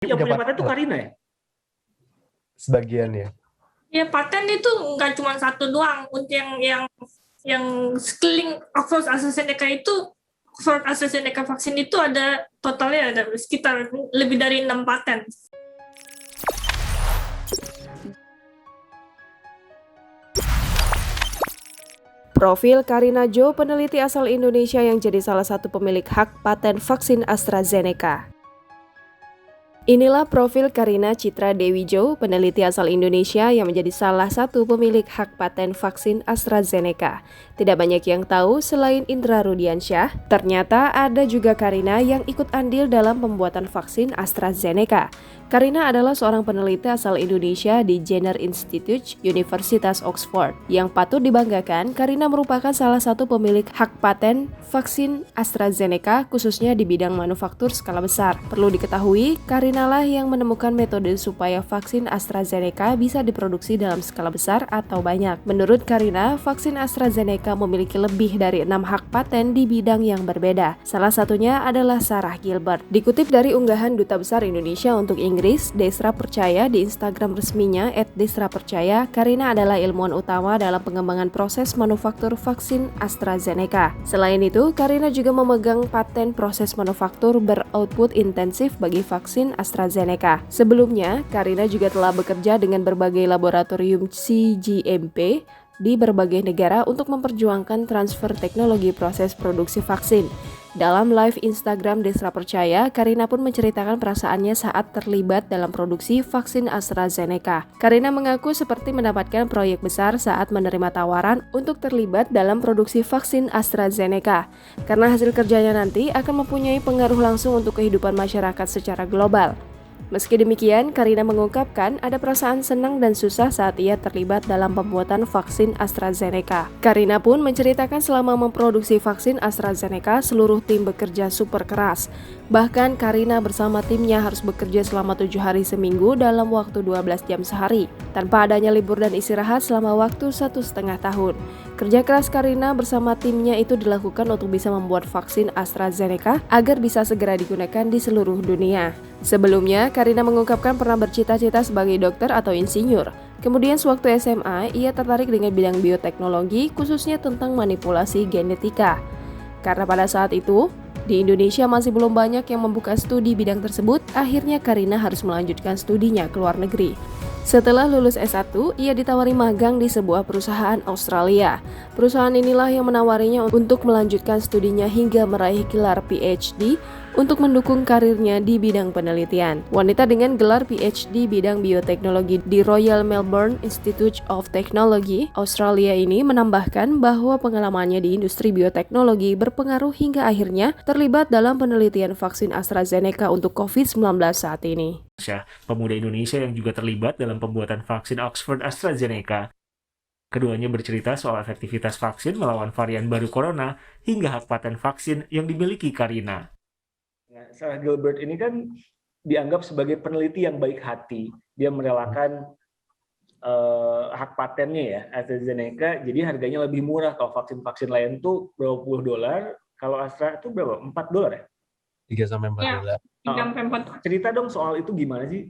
Yang Punya punya paten paten tuh nggak? Karina ya? Sebagian ya. Ya paten itu nggak cuma satu doang. Untuk yang sekeliling Oxford AstraZeneca itu, Oxford AstraZeneca vaksin itu ada totalnya ada sekitar lebih dari 6 paten. Profil Karina Jo, peneliti asal Indonesia yang jadi salah satu pemilik hak paten vaksin AstraZeneca. Inilah profil Karina Citra Dewi Jo, peneliti asal Indonesia yang menjadi salah satu pemilik hak paten vaksin AstraZeneca. Tidak banyak yang tahu selain Indra Rudiansyah, ternyata ada juga Karina yang ikut andil dalam pembuatan vaksin AstraZeneca. Karina adalah seorang peneliti asal Indonesia di Jenner Institute, Universitas Oxford. Yang patut dibanggakan, Karina merupakan salah satu pemilik hak paten vaksin AstraZeneca, khususnya di bidang manufaktur skala besar. Perlu diketahui, Karina lah yang menemukan metode supaya vaksin AstraZeneca bisa diproduksi dalam skala besar atau banyak. Menurut Karina, vaksin AstraZeneca memiliki lebih dari 6 hak paten di bidang yang berbeda. Salah satunya adalah Sarah Gilbert. Dikutip dari unggahan Duta Besar Indonesia untuk Inggris, Desra Percaya di Instagram resminya @desrapercaya, Karina adalah ilmuwan utama dalam pengembangan proses manufaktur vaksin AstraZeneca. Selain itu, Karina juga memegang paten proses manufaktur beroutput intensif bagi vaksin AstraZeneca. Sebelumnya, Karina juga telah bekerja dengan berbagai laboratorium cGMP di berbagai negara untuk memperjuangkan transfer teknologi proses produksi vaksin. Dalam live Instagram Desra Percaya, Karina pun menceritakan perasaannya saat terlibat dalam produksi vaksin AstraZeneca. Karina mengaku seperti mendapatkan proyek besar saat menerima tawaran untuk terlibat dalam produksi vaksin AstraZeneca, karena hasil kerjanya nanti akan mempunyai pengaruh langsung untuk kehidupan masyarakat secara global. Meski demikian, Karina mengungkapkan ada perasaan senang dan susah saat ia terlibat dalam pembuatan vaksin AstraZeneca. Karina pun menceritakan selama memproduksi vaksin AstraZeneca, seluruh tim bekerja super keras. Bahkan Karina bersama timnya harus bekerja selama 7 hari seminggu dalam waktu 12 jam sehari, tanpa adanya libur dan istirahat selama waktu 1,5 tahun. Kerja keras Karina bersama timnya itu dilakukan untuk bisa membuat vaksin AstraZeneca agar bisa segera digunakan di seluruh dunia. Sebelumnya, Karina mengungkapkan pernah bercita-cita sebagai dokter atau insinyur. Kemudian sewaktu SMA, ia tertarik dengan bidang bioteknologi, khususnya tentang manipulasi genetika. Karena pada saat itu, di Indonesia masih belum banyak yang membuka studi bidang tersebut, akhirnya Karina harus melanjutkan studinya ke luar negeri. Setelah lulus S1, ia ditawari magang di sebuah perusahaan Australia. Perusahaan inilah yang menawarinya untuk melanjutkan studinya hingga meraih gelar PhD untuk mendukung karirnya di bidang penelitian. Wanita dengan gelar PhD bidang bioteknologi di Royal Melbourne Institute of Technology, Australia ini menambahkan bahwa pengalamannya di industri bioteknologi berpengaruh hingga akhirnya terlibat dalam penelitian vaksin AstraZeneca untuk COVID-19 saat ini. Pemuda Indonesia yang juga terlibat dalam pembuatan vaksin Oxford AstraZeneca. Keduanya bercerita soal efektivitas vaksin melawan varian baru corona hingga hak paten vaksin yang dimiliki Karina. Sarah Gilbert ini kan dianggap sebagai peneliti yang baik hati. Dia merelakan hak patennya ya AstraZeneca, jadi harganya lebih murah. Kalau vaksin-vaksin lain tuh berapa puluh dolar, kalau Astra itu berapa? $4 ya? 3-4 Ya, dolar. 3-4. Cerita dong soal itu gimana sih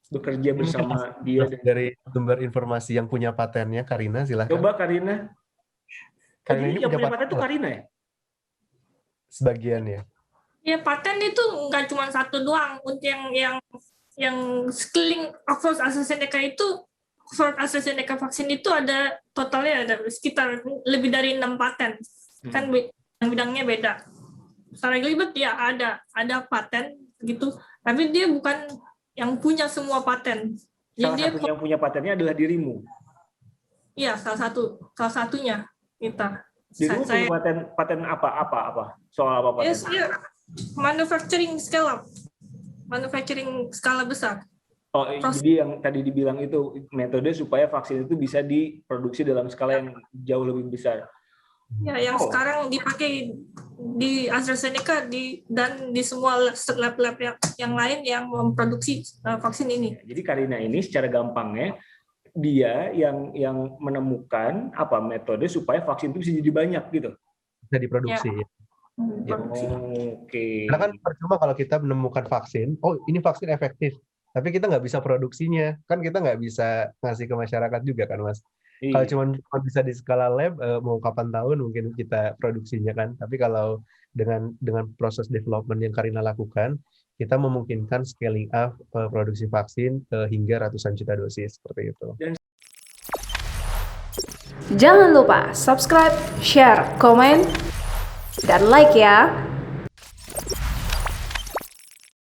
bekerja bersama dia. Dari sumber informasi yang punya patennya, Karina, silakan. Coba Karina. Karina Jadi ini yang punya paten tuh nggak? Karina ya? Sebagian ya. Ya paten itu nggak cuma satu doang. Untuk yang sekeliling Oxford AstraZeneca itu, Oxford AstraZeneca vaksin itu ada totalnya ada sekitar lebih dari 6 paten. Kan bidangnya beda. Sarah Gilbert ya ada paten gitu, tapi dia bukan yang punya semua paten. Salah Jadi satu yang punya patennya adalah dirimu. Iya, salah satunya kita. Dirimu punya paten apa? Soal apa paten? Yes, ya, manufacturing skala besar. Oh, jadi yang tadi dibilang itu metode supaya vaksin itu bisa diproduksi dalam skala yang jauh lebih besar. Ya, yang sekarang dipakai di AstraZeneca dan di semua lab-lab yang lain yang memproduksi vaksin ini. Jadi Karina ini secara gampangnya dia yang menemukan apa metode supaya vaksin itu bisa jadi banyak gitu. Bisa diproduksi. Ya. Ya. produksi. Oke. Karena kan percuma kalau kita menemukan vaksin, oh ini vaksin efektif, tapi kita nggak bisa produksinya, kan kita nggak bisa ngasih ke masyarakat juga kan Mas. Kalau Iya. cuma bisa di skala lab, mau kapan tahun mungkin kita produksinya kan. Tapi kalau dengan proses development yang Karina lakukan, kita memungkinkan scaling up produksi vaksin hingga ratusan juta dosis seperti itu. Jangan lupa subscribe, share, komen, dan like ya.